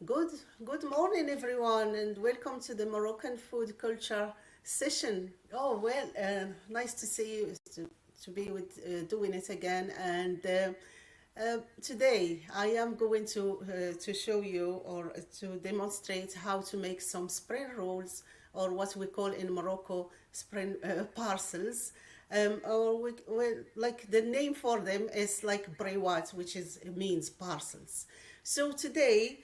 Good, good morning, everyone, and welcome to the Moroccan food culture session. Oh well, nice to see you to be with doing it again. And today I am going to show you or to demonstrate how to make some spring rolls, or what we call in Morocco spring parcels. Or well, like the name for them is like Briwats, which is means parcels. So today,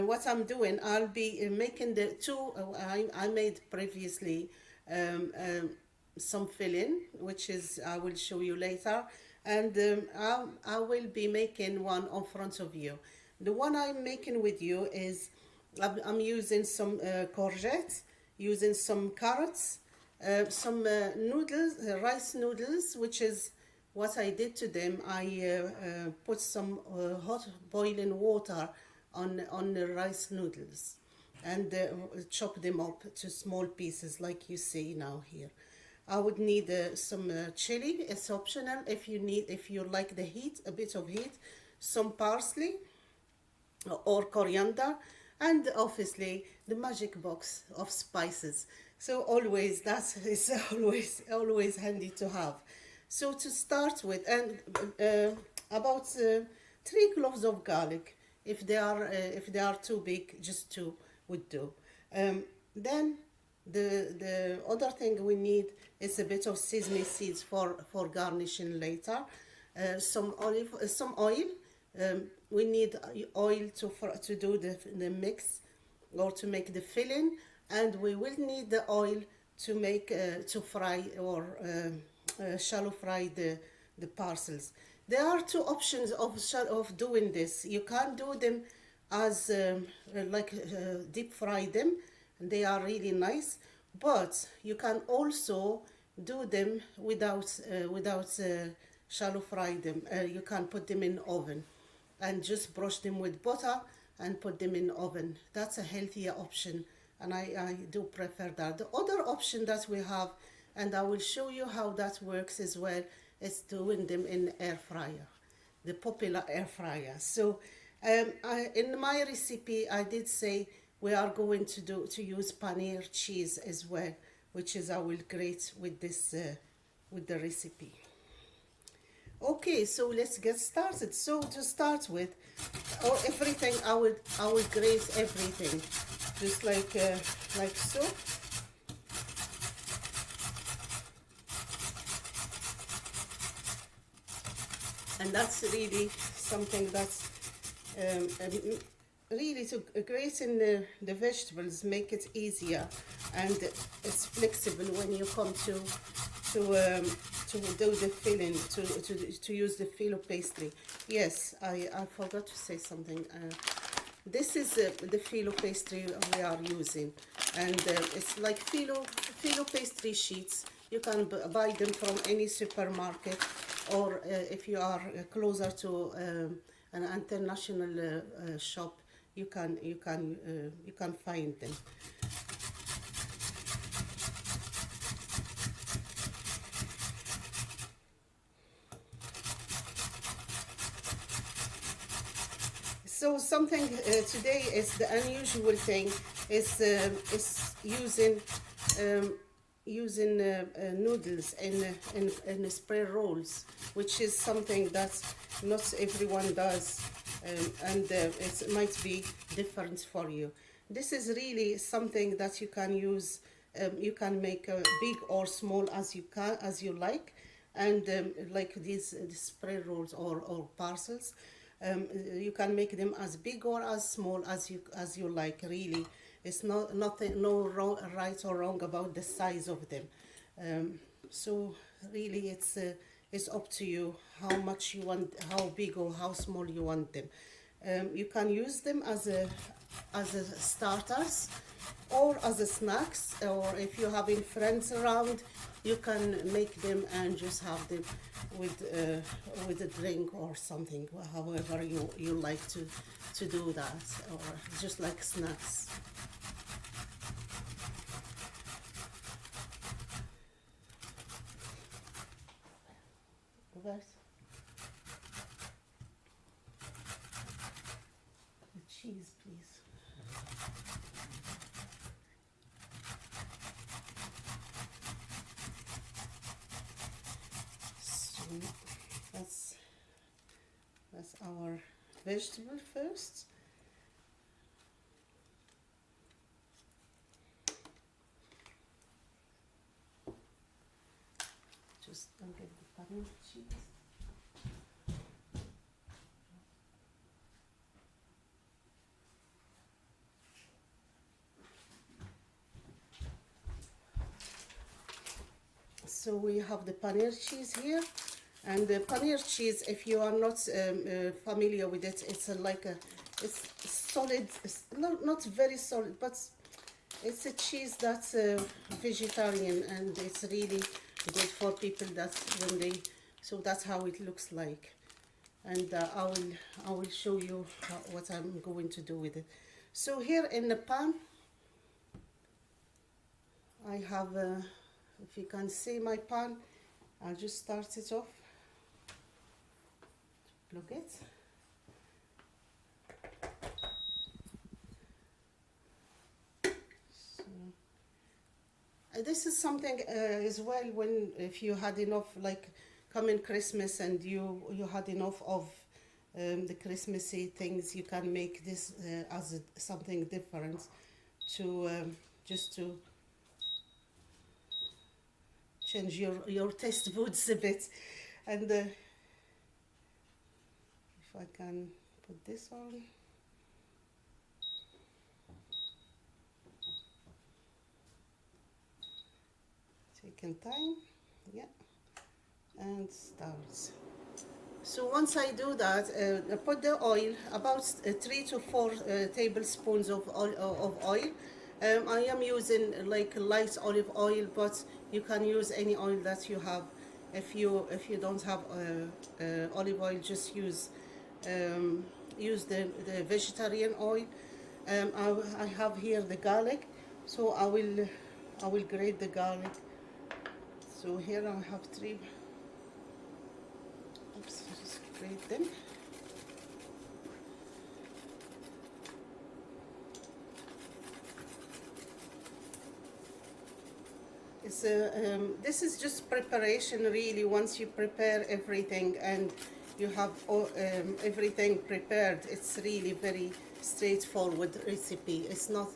what I'm doing, I'll be making the two. I made previously some filling, which is I will show you later, and I will be making one in front of you. The one I'm making with you is I'm using some courgette, using some carrots, some noodles, rice noodles, which is what I did to them. I put some hot boiling water on the rice noodles and chop them up to small pieces like you see now here. I would need some chili. It's optional if you like the heat, a bit of heat, some parsley or coriander, and obviously the magic box of spices. So always that is always handy to have. So to start with, and about 3 cloves of garlic. If they are too big, just two would do. Then the other thing we need is a bit of sesame seeds for garnishing later. Some oil. We need oil to do the mix or to make the filling, and we will need the oil to make to fry or shallow fry the parcels. There are two options of doing this. You can do them as deep fry them, and they are really nice. But you can also do them without shallow fry them. You can put them in oven and just brush them with butter and put them in oven. That's a healthier option, and I do prefer that. The other option that we have, and I will show you how that works as well, is doing them in air fryer, the popular air fryer. So in my recipe I did say we are going to use paneer cheese as well, which is I will grate with this with the recipe. Okay, so let's get started. So to start with, everything I would grate everything, just like so. And that's really something that's really to grate in the vegetables make it easier, and it's flexible when you come to do the filling, to use the Filo pastry. Yes, I forgot to say something. This is the Filo pastry we are using, and it's like Filo pastry sheets. You can buy them from any supermarket, or if you are closer to an international shop, you can find them. So something today is the unusual thing is using noodles in spray rolls, which is something that not everyone does, and it might be different for you. This is really something that you can use. You can make big or small as you like, and like these spray rolls or parcels. You can make them as big or as small as you like. Really, it's no wrong, right or wrong about the size of them. So really, it's up to you how much you want, how big or how small you want them. You can use them as a starters, or as a snacks, or if you're having friends around, you can make them and just have them with a drink or something, however you like to do that, or just like snacks. Right. The cheese, please. So that's our vegetable first. Just don't get the paneer cheese. So we have the paneer cheese here, and the paneer cheese, if you are not familiar with it, it's it's solid, it's not very solid, but it's a cheese that's vegetarian, and it's really good for people that when they, so that's how it looks like. And I will show you what I'm going to do with it. So here in the pan, I have, if you can see my pan, I'll just start it off. Plug it. So, this is something as well, when if you had enough, like coming Christmas and you had enough of the Christmassy things, you can make this as something different to just to change your taste buds a bit. And if I can put this on. Taking time, yeah, and starts. So once I do that, I put the oil, about 3 to 4 tablespoons of oil. I am using like light olive oil, but you can use any oil that you have. If you don't have olive oil, just use the vegetarian oil. I have here the garlic, so I will grate the garlic. So here I have 3. Oops, just grate them. It's this is just preparation, really. Once you prepare everything and you have everything prepared, it's really very straightforward recipe. It's not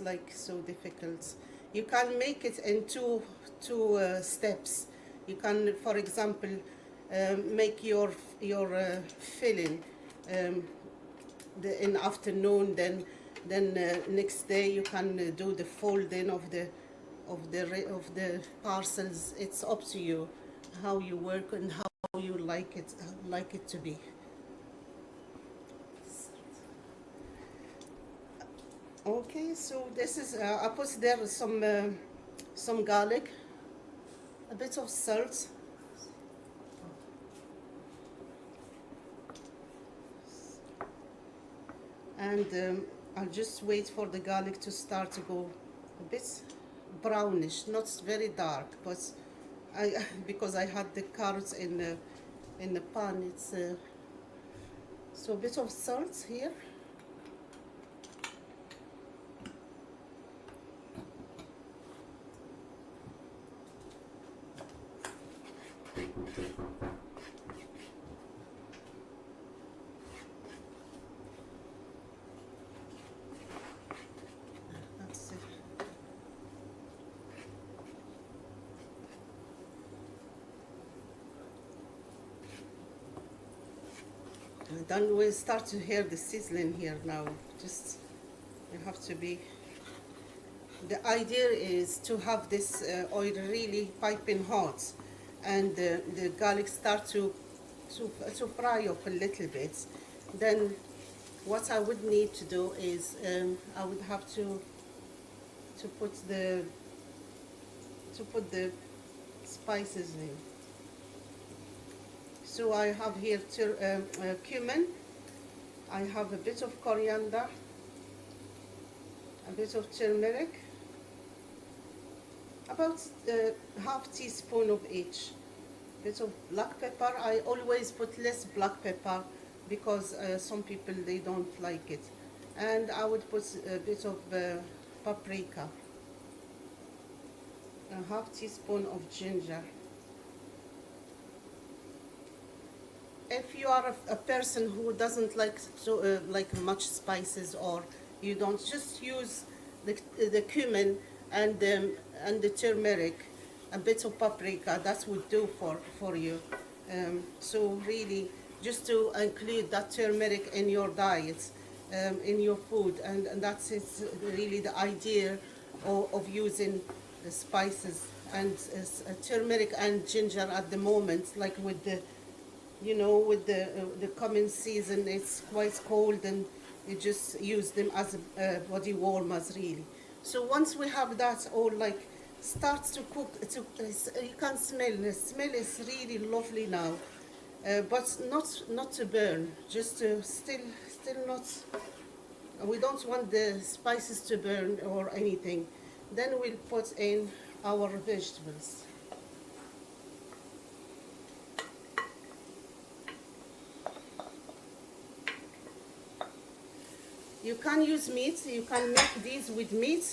like so difficult. You can make it in two steps. You can, for example, make your filling in the afternoon. Then next day you can do the folding of the parcels. It's up to you how you work and how you like it to be. Okay, so this is I put there some garlic, a bit of salt, and I'll just wait for the garlic to start to go a bit brownish, not very dark, but because I had the carrots in the pan, it's so a bit of salt here. That's it. And then we start to hear the sizzling here now. Just you have to be. The idea is to have this oil really piping hot, and the garlic start to fry up a little bit. Then what I would need to do is I would have to put the spices in. So I have here cumin. I have a bit of coriander, a bit of turmeric, about half teaspoon of each. Bit of black pepper. I always put less black pepper because some people they don't like it. And I would put a bit of paprika, a half teaspoon of ginger. If you are a person who doesn't like like much spices, or you don't, just use the cumin and the turmeric, a bit of paprika. That would do for you. So really, just to include that turmeric in your diet, in your food, and that's it's really the idea of using the spices and turmeric and ginger at the moment, like with the, you know, with the coming season, it's quite cold, and you just use them as body warmers, really. So once we have that all like starts to cook, you can smell. The smell is really lovely now, but not to burn. Just to still not. We don't want the spices to burn or anything. Then we'll put in our vegetables. You can use meat. You can make these with meat.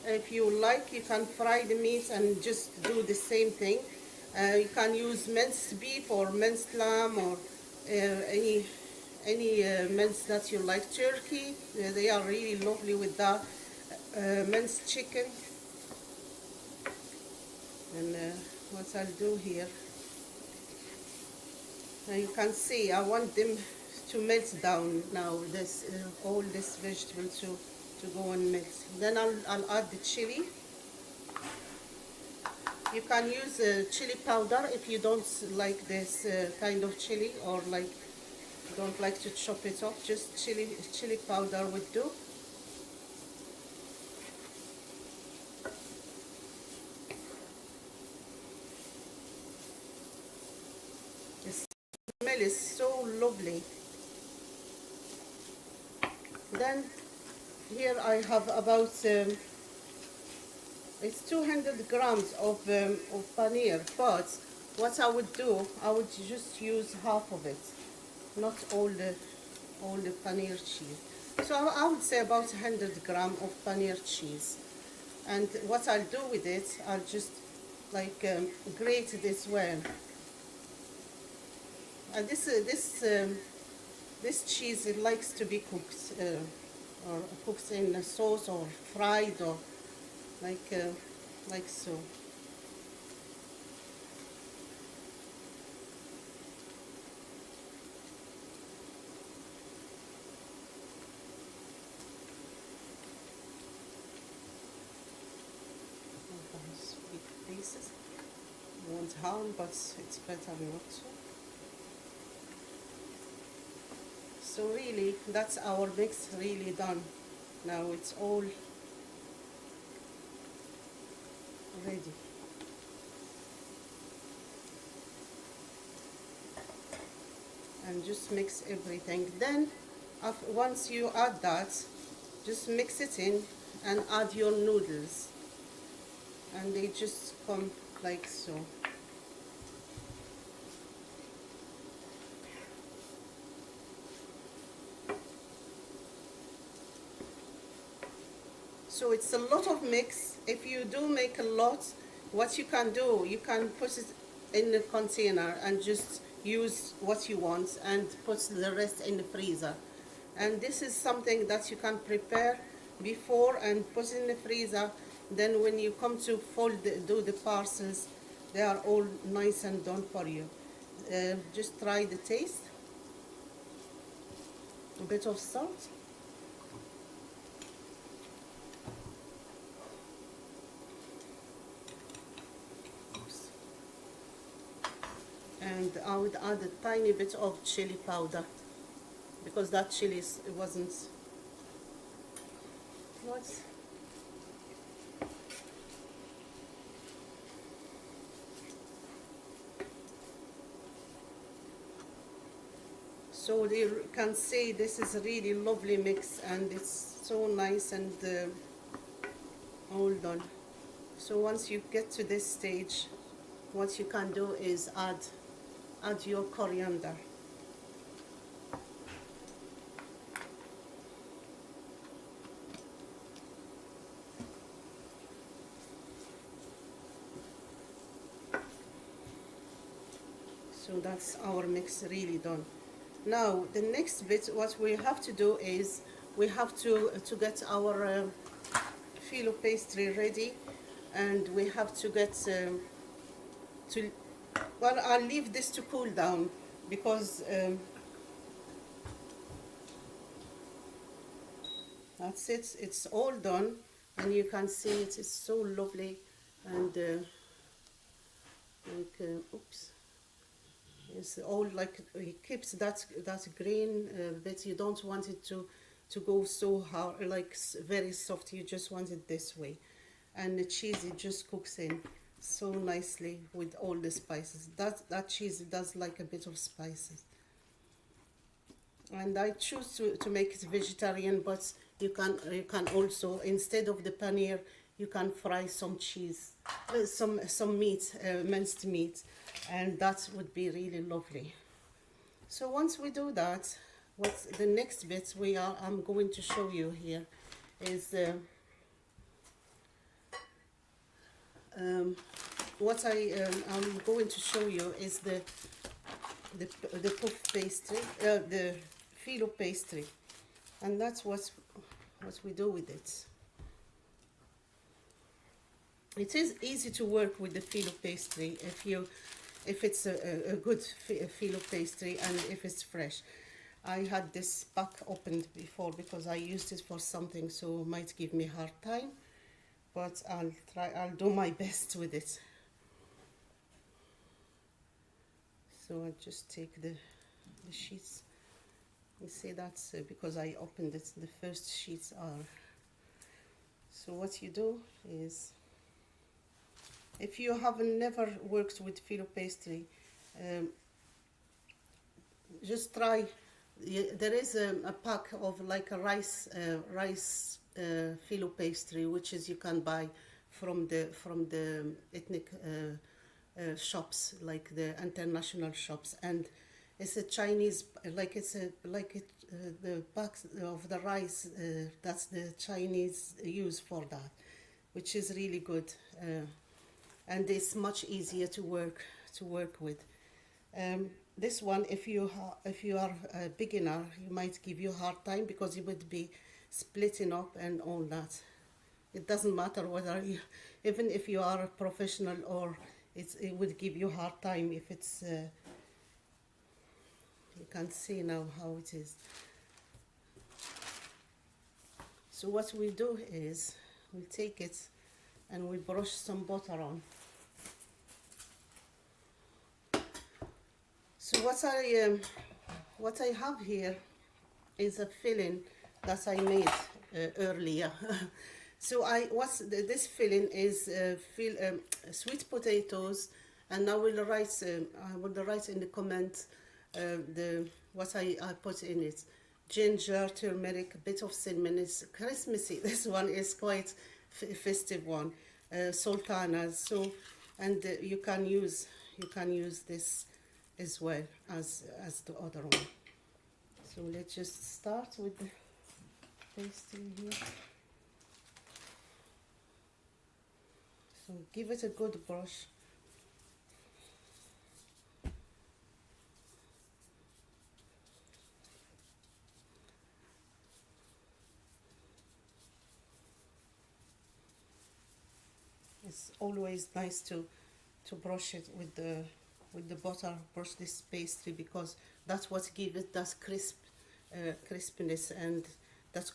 If you like, you can fry the meat and just do the same thing. You can use minced beef or minced lamb, or any mince that you like. Turkey, they are really lovely with that. Minced chicken. And what I'll do here, you can see I want them to melt down now. This all this vegetable to go and melt. Then I'll add the chili. You can use chili powder if you don't like this kind of chili, or like don't like to chop it up. Just chili powder would do. The smell is so lovely. Then here I have about it's 200 grams of paneer, but what I would do, I would just use half of it, not all the paneer cheese. So I would say about 100 grams of paneer cheese. And what I'll do with it, I'll just like grate it as well. And this cheese, it likes to be cooked, or cooked in a sauce, or fried, or like so. Big pieces. Won't harm, but it's better not to. So really, that's our mix really done. Now it's all ready. And just mix everything. Then, once you add that, just mix it in and add your noodles. And they just come like so. So it's a lot of mix. If you do make a lot, what you can do, you can put it in the container and just use what you want and put the rest in the freezer. And this is something that you can prepare before and put in the freezer. Then when you come to do the parcels, they are all nice and done for you. Just try the taste. A bit of salt. And I would add a tiny bit of chili powder, because that chili it wasn't. What? So you can see this is a really lovely mix, and it's so nice and all done. So once you get to this stage, what you can do is add your coriander. So that's our mix really done. Now the next bit, what we have to do is we have to get our filo pastry ready, and we have to get to well, I'll leave this to cool down because that's it. It's all done, and you can see it is so lovely, and oops, it's all like it keeps that green bit. You don't want it to go so hard, like very soft. You just want it this way, and the cheese, it just cooks in so nicely with all the spices. That cheese does like a bit of spices, and I choose to make it vegetarian, but you can also, instead of the paneer, you can fry some cheese, some meat, minced meat, and that would be really lovely. So once we do that, what's the next bit I'm going to show you here is what I'm going to show you is the puff pastry, the filo pastry, and that's what we do with it. It is easy to work with the filo pastry if it's a good filo pastry and if it's fresh. I had this pack opened before because I used it for something, so it might give me a hard time, but I'll do my best with it. So I just take the sheets. You see, that's because I opened it, the first sheets are. So what you do is, if you haven't never worked with filo pastry, just try. There is a pack of like a rice filo pastry, which is you can buy from the ethnic shops, like the international shops, and it's a Chinese, like the pack of the rice, that's the Chinese use for that, which is really good, and it's much easier to work with. This one, if you are a beginner, you might give you a hard time because you would be splitting up and all that. It doesn't matter whether you, even if you are a professional, or it would give you a hard time if it's. You can see now how it is. So what we do is we take it and we brush some butter on. So what I have here is a filling that I made earlier. So this filling is sweet potatoes, and I will write in the comment what I put in it: ginger, turmeric, a bit of cinnamon. It's Christmassy. This one is quite festive one. Sultanas. So, and you can use this as well as the other one. So let's just start with the pastry here. So give it a good brush. It's always nice to brush it with the butter, brush this pastry, because that's what gives it that crispness and that